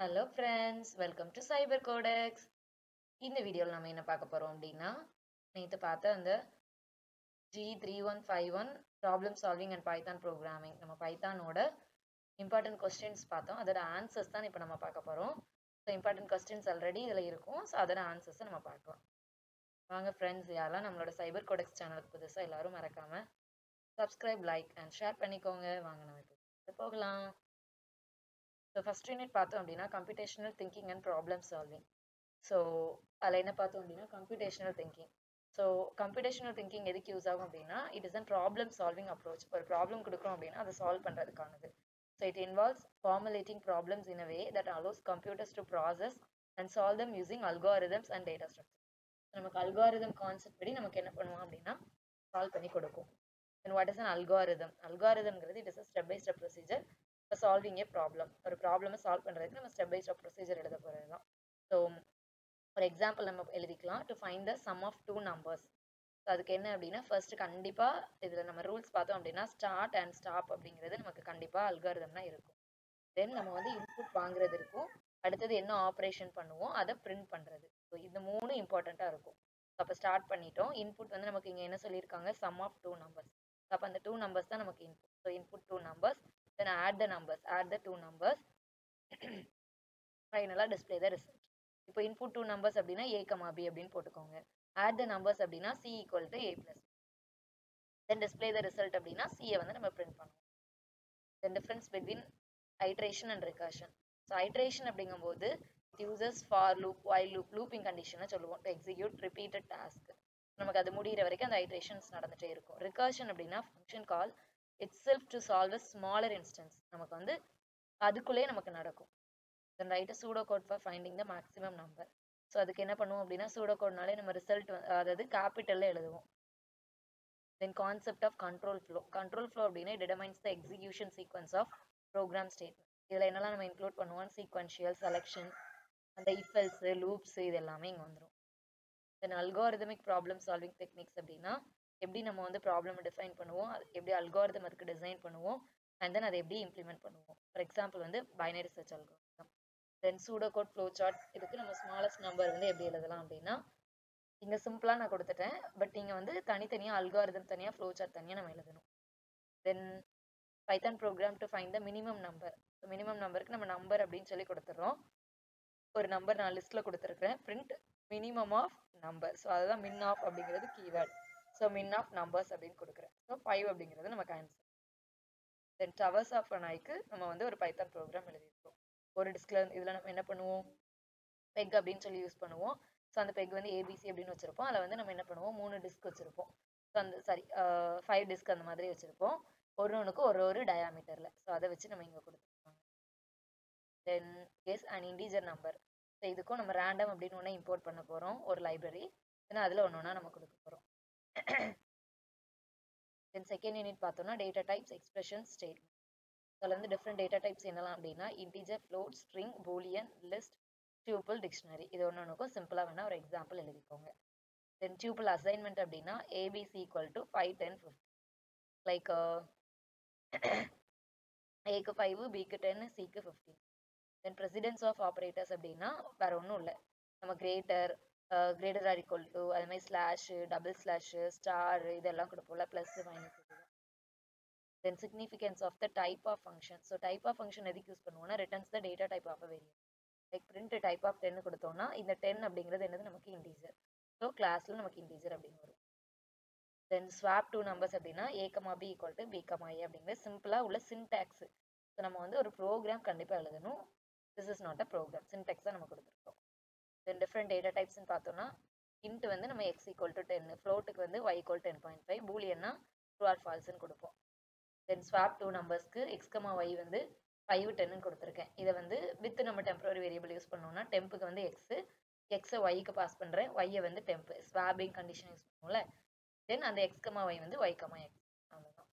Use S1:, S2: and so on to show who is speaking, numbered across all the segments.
S1: Hello friends, welcome to Cyber Codex. இந்த வீடியோல நம்ம என்ன பார்க்க போறோம் அப்படின்னா, நேத்து பார்த்த அந்த G3151 problem solving and Python programming நம்ம பைத்தானோட important questions பார்த்தோம். அதோட ஆன்சர்ஸ் தான் இப்போ நம்ம பார்க்க போறோம். ஸோ important questions ஆல்ரெடி இதில் இருக்கும். ஸோ அதோட ஆன்சர்ஸை நம்ம பார்க்கலாம். வாங்க ஃப்ரெண்ட்ஸ், யாரெல்லாம் நம்மளோட சைபர் கோடெக்ஸ் சேனலுக்கு புதுசாக எல்லாரும் மறக்காம சப்ஸ்கிரைப், லைக் அண்ட் ஷேர் பண்ணிக்கோங்க. வாங்க நம்ம இப்போ போகலாம். ஸோ ஃபர்ஸ்ட் யூனிட் பார்த்தோம் அப்படின்னா computational thinking and problem solving. So அதில் என்ன பார்த்தோம் அப்படின்னா computational thinking. So computational thinking எதுக்கு யூஸ் ஆகும் அப்படின்னா it is an problem solving approach. ஒரு ப்ராப்ளம் கொடுக்குறோம் அப்படின்னா அதை சால்வ் பண்ணுறதுக்கானது. So it involves formulating problems in a way that allows computers to process and solve them using algorithms and data structure. நமக்கு algorithm concept படி நமக்கு என்ன பண்ணுவோம் அப்படின்னா சால்வ் பண்ணி கொடுக்கும். And what is an algorithm? Algorithmங்கிறது it is a step by step procedure for solving a problem. ஒரு ப்ராப்ளமை solve பண்ணுறதுக்கு நம்ம ஸ்டெப் பை ஸ்டெப் ப்ரொசீஜர் எழுத போகிறது தான். ஸோ ஒரு எக்ஸாம்பிள் நம்ம எழுதிக்கலாம். To find the sum of two numbers. So அதுக்கு என்ன அப்படின்னா ஃபர்ஸ்ட் கண்டிப்பாக இதில் நம்ம ரூல்ஸ் பார்த்தோம் அப்படின்னா ஸ்டார்ட் அண்ட் ஸ்டாப் அப்படிங்கிறது நமக்கு கண்டிப்பாக அல்காரிதம்னா இருக்கும். தென் நம்ம வந்து இன்புட் வாங்குறது இருக்கும். அடுத்தது என்ன ஆப்ரேஷன் பண்ணுவோம் அதை பிரிண்ட் பண்ணுறது. ஸோ இந்த மூணு இம்பார்ட்டண்ட்டாக இருக்கும். அப்போ ஸ்டார்ட் பண்ணிட்டோம். இன்புட் வந்து நமக்கு இங்கே என்ன சொல்லியிருக்காங்க, சம் ஆஃப் டூ நம்பர்ஸ். அப்போ அந்த டூ நம்பர்ஸ் தான் நமக்கு input. So input two numbers, then add the numbers, add the two numbers, ஃபைனலாக டிஸ்பிளே த ரிசல்ட். இப்போ இன்புட் டூ நம்பர்ஸ் அப்படின்னா ஏ கமா பி அப்படின்னு போட்டுக்கோங்க. ஆட் த நம்பர்ஸ் அப்படின்னா C equal to A plus. Then display the result அப்படின்னா சியை வந்து நம்ம பிரிண்ட் பண்ணுவோம். Then difference between iteration and recursion. So iteration அப்படிங்கும்போது it uses for loop, while loop, looping கண்டிஷனை சொல்லுவோம். To execute repeated task. நமக்கு அது முடிகிற வரைக்கும் அந்த ஐட்ரேஷன்ஸ் நடந்துகிட்டே இருக்கும். ரிகர்ஷன் அப்படின்னா function call itself to solve a smaller instance. நமக்கு வந்து அதுக்குள்ளேயே நமக்கு நடக்கும். Then write pseudo code for finding the maximum number. So அதுக்கு என்ன பண்ணுவோம் அப்படின்னா சூடோ கோட்னாலே நம்ம ரிசல்ட் அதாவது கேபிட்டலில் எழுதுவோம். Then concept of control flow. Control flow அப்படின்னா it determines the execution sequence of program statement. இதில் என்னெல்லாம் நம்ம இன்க்ளூட் பண்ணுவோம், சீக்வன்ஷியல், செலெக்ஷன், அந்த இஃபெல்ஸ், லூப்ஸ், இது எல்லாமே இங்கே வந்துடும். Then algorithmic problem solving techniques அப்படின்னா எப்படி நம்ம வந்து ப்ராப்ளம் டிஃபைன் பண்ணுவோம், எப்படி அல்காரிதம் அதுக்கு டிசைன் பண்ணுவோம், அண்ட் தென் அதை எப்படி இம்ப்ளிமெண்ட் பண்ணுவோம். ஃபார் எக்ஸாம்பிள் வந்து பைனரி சர்ச் அல்காரிதம். தென் சூடோ கோட் ஃப்ளோ சார்ட். இதுக்கு நம்ம ஸ்மாலஸ்ட் நம்பர் வந்து எப்படி எழுதலாம் அப்படின்னா இங்கே சிம்பிளாக நான் கொடுத்துட்டேன். பட் நீங்கள் வந்து தனித்தனியாக அல்காரிதம் தனியாக, ஃப்ளோ சார்ட் தனியாக நம்ம எழுதணும். Then Python program to find the minimum number. Minimum நம்பருக்கு நம்ம நம்பர் அப்படின்னு சொல்லி கொடுத்துட்றோம். ஒரு நம்பர் நான் லிஸ்ட்டில் கொடுத்துருக்குறேன். Print minimum of number. So அதுதான் மின் ஆஃப் அப்படிங்கிறது keyword. So min of numbers அப்படின்னு கொடுக்குறேன். ஸோ 5 அப்படிங்கிறது நமக்கு ஆன்சர். தென் டவர்ஸ் ஆஃப் அன் ஐக்கு நம்ம வந்து ஒரு பைத்தான் ப்ரோக்ராம் எழுதியிருக்கோம். ஒரு டிஸ்கில் இதில் நம்ம என்ன பண்ணுவோம், பெக் அப்படின்னு சொல்லி யூஸ் பண்ணுவோம். ஸோ அந்த பெக் வந்து ஏபிசி அப்படின்னு வச்சுருப்போம். அதில் வந்து நம்ம என்ன பண்ணுவோம், 3 டிஸ்க் வச்சுருப்போம். ஸோ அந்த 5 டிஸ்க் அந்த மாதிரி வச்சுருப்போம். ஒன்றுக்கு ஒரு டயாமீட்டரில். ஸோ அதை வச்சு நம்ம இங்கே கொடுத்துருக்கோம். Then guess and integer number. So இதுக்கும் நம்ம ரேண்டம் அப்படின்னு ஒன்று இம்போர்ட் பண்ண போகிறோம், ஒரு லைப்ரரி. ஏன்னா அதில் ஒன்று ஒன்றா நம்ம கொடுக்க போகிறோம். தென் செகண்ட் யூனிட் பார்த்தோம்னா டேட்டா டைப்ஸ், எக்ஸ்பிரஷன், ஸ்டேட்மெண்ட். அதில் வந்து டிஃப்ரெண்ட் டேட்டா டைப்ஸ் என்னலாம் அப்படின்னா integer, float, string, Boolean, list, tuple, dictionary. இது ஒன்றுக்கும் சிம்பிளாக வேணால் ஒரு எக்ஸாம்பிள் எழுதிக்கோங்க. தென் டியூபிள் அசைன்மெண்ட் அப்படின்னா ஏபிசி ஈக்குவல் டு 5, 10, 50. லைக் ஏக்கு 5, பிக்கு 10, சிக்கு 15. தென் ப்ரெசிடென்ஸ் ஆஃப் ஆப்ரேட்டர்ஸ் அப்படின்னா வேற ஒன்றும் இல்லை, நம்ம greater, greater or equal to, அது மாதிரி ஸ்லாஷு, டபுள் ஸ்லாஷு, ஸ்டார், இதெல்லாம் கொடுப்போம்ல, plus minus. Then significance of the type of function. So type of function எதுக்கு யூஸ் பண்ணுவோம்னா returns the data type of variable. Like print type of 10 கொடுத்தோம்னா இந்த 10 அப்படிங்கிறது என்னது, நமக்கு இன்டீஜர். ஸோ கிளாஸில் நமக்கு இன்டீஜர் அப்படின்னு வரும். தென் ஸ்வாப் டூ நம்பர்ஸ் அப்படின்னா A comma B equal to B comma A அப்படிங்கிறது சிம்பிளாக உள்ள சின்டாக்ஸ். ஸோ நம்ம வந்து ஒரு ப்ரோக்ராம் கண்டிப்பாக எழுதணும். This is not a program, syntax தான் நம்ம கொடுத்துருக்கோம். தென் டிஃப்ரெண்ட் டேட்டா டைப்ஸ்னு பார்த்தோம்னா இன்ட் வந்து நம்ம எக்ஸ் ஈக்குவல் டு 10, ஃப்ளோட்டுக்கு வந்து ஒய் ஈக்குவல் 10.5, பூலியன்னா ட்ரூ ஆர் ஃபால்ஸ்ன்னு கொடுப்போம். தென் ஸ்வாப் டூ நம்பர்ஸ்க்கு எக்ஸ் கமா ஒய் வந்து 5, 10 கொடுத்துருக்கேன். இதை வந்து வித் நம்ம டெம்பரரி வேரியபிள் யூஸ் பண்ணோம்னா டெம்புக்கு வந்து எக்ஸை ஒய்க்கு பாஸ் பண்ணுறேன், ஒய்யை வந்து டெம்ப், ஸ்வாபிங் கண்டிஷன் யூஸ் பண்ணுவோம்ல. தென் அந்த எக்ஸ் கமா ஒய் வந்து ஒய் கமா எக்ஸ், அவ்வளோதான்.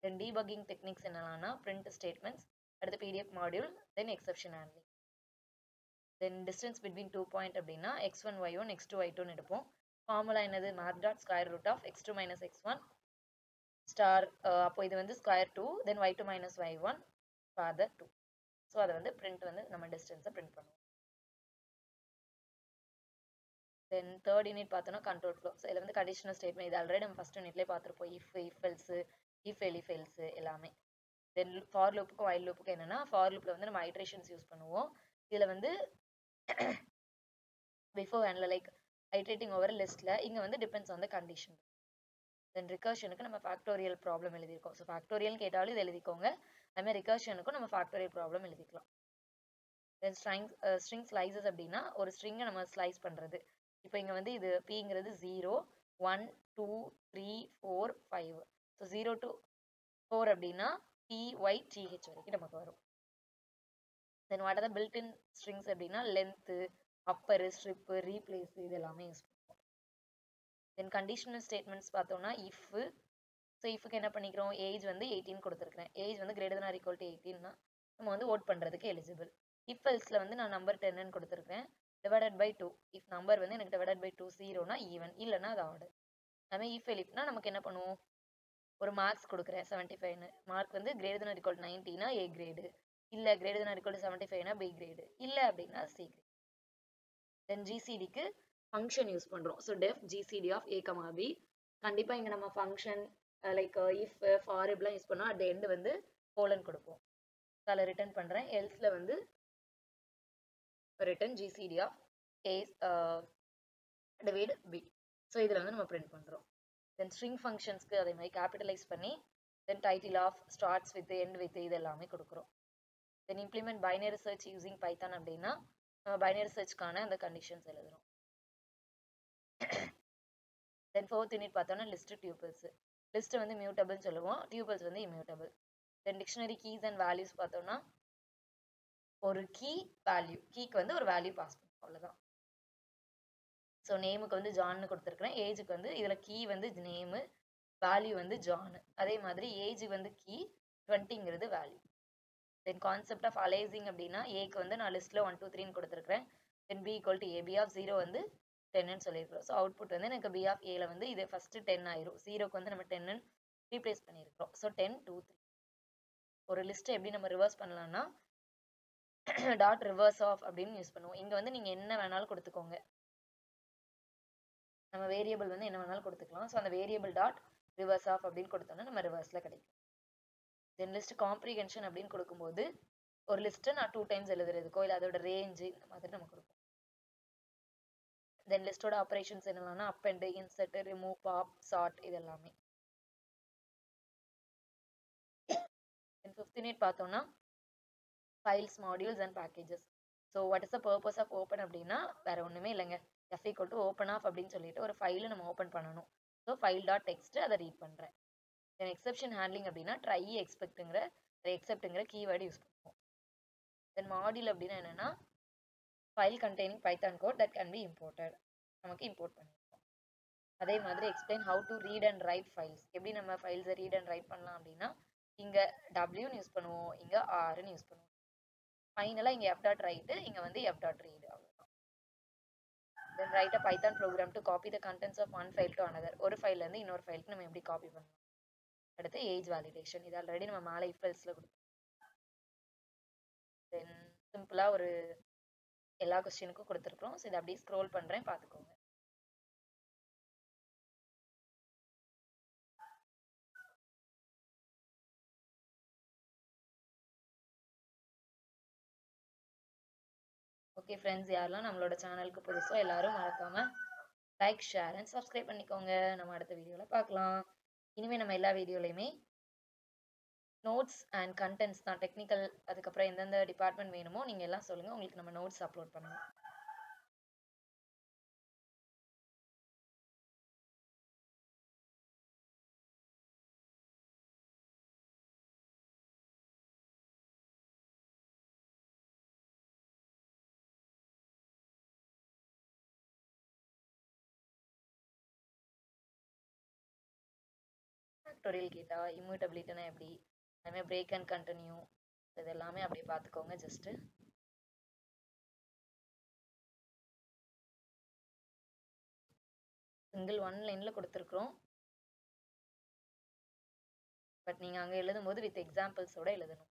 S1: தென் டீபக்கிங் டெக்னிக்ஸ் என்னென்னா பிரிண்ட் ஸ்டேட்மெண்ட்ஸ், அடுத்து PDB module, then exception handling. Then distance between 2 point அப்படின்னா x1 y1 x2 y2 எடுப்போம். ஃபார்முலா என்னது, மார்க் dot square root of x2 minus x1 star, அப்போ இது வந்து square 2, then y2 minus y1 power 2. So அதை வந்து பிரிண்ட் வந்து நம்ம டிஸ்டன்ஸை பிரிண்ட் பண்ணுவோம். தென் தேர்ட் யூனிட் பார்த்தோம்னா கண்ட்ரோல் ஃப்ளோ. ஸோ இதில் வந்து கண்டிஷனல் ஸ்டேட்மெண்ட், இது ஆல்ரெடி நம்ம ஃபர்ஸ்ட் யூனிட்லேயே பார்த்துருப்போம். If else, if elif else எல்லாமே. தென் ஃபார் லூப்புக்கும் வைல் லூப்புக்கும் என்னன்னா, ஃபார் லூப்பில் வந்து நம்ம ஐட்ரேஷன்ஸ் யூஸ் பண்ணுவோம். இதில் வந்து பிஃபோர் அண்ட் லைக் ஐட்ரேட்டிங் ஓவர் லிஸ்ட்டில் இங்கே வந்து டிபெண்ட்ஸ் ஆன் த கண்டிஷன். தென் ரிகர்ஷனுக்கு நம்ம ஃபேக்டோரியல் ப்ராப்ளம் எழுதியிருக்கோம். ஸோ ஃபேக்டோரியல் கேட்டாலும் இது எழுதிக்கோங்க. அதுமாதிரி ரிகர்ஷனுக்கும் நம்ம ஃபேக்டோரியல் ப்ராப்ளம் எழுதிக்கலாம். தென் ஸ்ட்ரிங் ஸ்லைசஸ் அப்படின்னா ஒரு ஸ்ட்ரிங்கை நம்ம ஸ்லைஸ் பண்ணுறது. இப்போ இங்கே வந்து இது பிங்கிறது 0, 1, 2, 3, 4, 5. ஸோ 0 to 4 அப்படின்னா PYTH வரைக்கும் நமக்கு வரும். Then what are the built in strings அப்படின்னா லென்த்து, அப்பரு, ஸ்ட்ரிப்பு, ரீப்ளேஸ் இது எல்லாமே யூஸ் பண்ணுவோம். தென் கண்டிஷனல் ஸ்டேட்மெண்ட்ஸ் பார்த்தோம்னா இஃப். ஸோ இஃப்க்கு என்ன பண்ணிக்கிறோம், ஏஜ் வந்து 18 கொடுத்துருக்கேன். ஏஜ் வந்து greater than or equal to 18னா நம்ம வந்து ஓட் பண்ணுறதுக்கு எலிஜிபிள். இஃப் எல்ஸில் வந்து நான் நம்பர் 10ன்னு கொடுத்துருக்கேன். Divided by 2. இஃப் நம்பர் வந்து எனக்கு டிவைடட் பை 2 0னா ஈவன், இல்லைன்னா அது ஆர்டர். அதுமாதிரி இஃப் எலிஃப்னா நமக்கு என்ன பண்ணுவோம், ஒரு மார்க்ஸ் கொடுக்குறேன் 75ன்னு. மார்க் வந்து greater than or equal to 90னா ஏ கிரேடு, இல்லை greater than or equal to 75னா பி கிரேடு, இல்லை அப்படின்னா சி கிரேடு. தென் ஜிசிடிக்கு ஃபங்க்ஷன் யூஸ் பண்ணுறோம். So def GCD of A comma B. கண்டிப்பாக இங்கே நம்ம ஃபங்க்ஷன் லைக் இஃப் ஃபார் இப்படிலாம் யூஸ் பண்ணால் அட் எண்டு வந்து கோலன் கொடுப்போம். ஸோ அதில் ரிட்டர்ன் பண்ணுறேன். எல்ஸில் வந்து return GCD of A divide B. So இதில் வந்து நம்ம பிரிண்ட் பண்ணுறோம். தென் ஸ்ட்ரிங் ஃபங்க்ஷன்ஸ்க்கு அதே மாதிரி கேபிட்டலைஸ் பண்ணி then title of, starts with, end with இது எல்லாமே கொடுக்குறோம். Then implement binary search using Python அப்படின்னா நம்ம பைனரி சர்ச்க்கான அந்த கண்டிஷன்ஸ் எழுதுறோம். தென் ஃபோர்த் யூனிட் பார்த்தோம்னா லிஸ்ட் டியூபிள்ஸ். லிஸ்ட் வந்து மியூட்டபிள்னு சொல்லுவோம், டியூபிள்ஸ் வந்து immutable. Then dictionary keys and values பார்த்தோம்னா ஒரு கீ வேல்யூ, கீக்கு வந்து ஒரு வேல்யூ பாஸ் பண்ணும், அவ்வளோதான். ஸோ நேமுக்கு வந்து ஜான்னு கொடுத்துருக்குறேன். ஏஜுக்கு வந்து இதில் கீ வந்து நேமு, வேல்யூ வந்து ஜானு. அதே மாதிரி ஏஜ் வந்து கீ, 20ங்கிறது value. Then concept of aliasing அப்படின்னா ஏக்கு வந்து நான் லிஸ்ட்டில் 1 2 3ன்னு கொடுத்துருக்குறேன். Then B equal to A, B of 0 வந்து 10ன்னு சொல்லியிருக்கிறோம். ஸோ அவுட்புட் வந்து எனக்கு பி ஆஃப் ஏல வந்து இது ஃபஸ்ட்டு 10 ஆயிரும். 0க்கு வந்து நம்ம 10ன்னு ரீப்ளேஸ் பண்ணியிருக்கிறோம். ஸோ 10 2 3. ஒரு லிஸ்ட்டை எப்படி நம்ம ரிவர்ஸ் பண்ணலாம்னா டாட் ரிவர்ஸ் ஆஃப் அப்படின்னு யூஸ் பண்ணுவோம். இங்கே வந்து நீங்கள் என்ன வேணாலும் கொடுத்துக்கோங்க, நம்ம வேரியபிள் வந்து என்ன வேணாலும் கொடுத்துக்கலாம். ஸோ அந்த வேரியபிள் டாட் ரிவர்ஸ் ஆஃப் அப்படின்னு கொடுத்தோம்னா நம்ம ரிவர்ஸில் கிடைக்கும். தென் லிஸ்ட் காம்ப்ரிஹென்ஷன் அப்படின்னு கொடுக்கும்போது ஒரு லிஸ்ட்டை நான் 2 டைம்ஸ் எழுதுறதுக்கோ இல்லை அதோட ரேஞ்சு இந்த மாதிரி நம்ம கொடுப்போம். தென் லிஸ்ட்டோட ஆப்ரேஷன்ஸ் என்னென்னா append, insert, remove, pop, sort இது எல்லாமே. தென் ஃபிஃப்த் யூனிட் பார்த்தோம்னா files, modules and packages. So what is the purpose of open அப்படின்னா வேற ஒன்றுமே இல்லைங்க, F equal to open of அப்படின்னு சொல்லிட்டு ஒரு ஃபைலை நம்ம ஓப்பன் பண்ணணும். ஸோ ஃபைல் டாட் டெக்ஸ்ட் அதை ரீட் பண்ணுறேன். தென் எக்ஸெப்ஷன் ஹேண்ட்லிங் அப்படின்னா ட்ரை எக்ஸ்பெக்ட்டுங்கிற எக்ஸெப்ட்டுங்கிற கீவேர்டு யூஸ் பண்ணுவோம். தென் மாடியூல் அப்படின்னா என்னென்னா file containing Python code that can be imported, நமக்கு இம்போர்ட் பண்ணியிருக்கோம். அதே மாதிரி explain how to read and write files. எப்படி நம்ம ஃபைல்ஸை ரீட் அண்ட் ரைட் பண்ணலாம் அப்படின்னா இங்கே டபிள்யூன்னு யூஸ் பண்ணுவோம், இங்கே ஆர்ன்னு யூஸ் பண்ணுவோம். ஃபைனலாக இங்கே எஃப் டாட் ரைட்டு, இங்கே வந்து எஃப் டாட் ரீடு, அவ்வளோதான். Then write a Python program to copy the contents of one file to another. ஒரு ஃபைல்லேருந்து இன்னொரு ஃபைலுக்கு நம்ம எப்படி காப்பி பண்ணலாம். அடுத்து ஏஜ் வேலிடேஷன், இது ஆல்ரெடி நம்ம மேலே இஃப் எல்ஸில் கொடுத்தோம். தென் சிம்பிளாக ஒரு எல்லா கொஸ்டினுக்கும் கொடுத்துருக்கோம். ஸோ இதை அப்படியே ஸ்க்ரோல் பண்ணுறேன், பார்த்துக்கோங்க. ஓகே ஃப்ரெண்ட்ஸ், யாரெல்லாம் நம்மளோட சேனலுக்கு புதுசோ எல்லாரும் மறக்காம லைக், ஷேர் அண்ட் சப்ஸ்கிரைப் பண்ணிக்கோங்க. நம்ம அடுத்த வீடியோவில் பார்க்கலாம். இனிமேல் நம்ம எல்லா வீடியோலையுமே நோட்ஸ் அண்ட் கண்டென்ட்ஸ் தான், டெக்னிக்கல், அதுக்கப்புறம் எந்தெந்த டிபார்ட்மெண்ட் வேணுமோ நீங்கள் எல்லாம் சொல்லுங்கள், உங்களுக்கு நம்ம நோட்ஸ் அப்லோட் பண்ணுவோம். ஃபேக்டோரியல் கேட்டா இம்யூட்டபிலிட்டினா எப்படி, அதுமாதிரி பிரேக் அண்ட் கண்டினியூ, இது எல்லாமே அப்படியே பார்த்துக்கோங்க. ஜஸ்ட்டு சிங்கிள் 1 லைனில் கொடுத்துருக்குறோம். பட் நீங்கள் அங்கே எழுதும்போது வித் எக்ஸாம்பிள்ஸோடு எழுதணும்.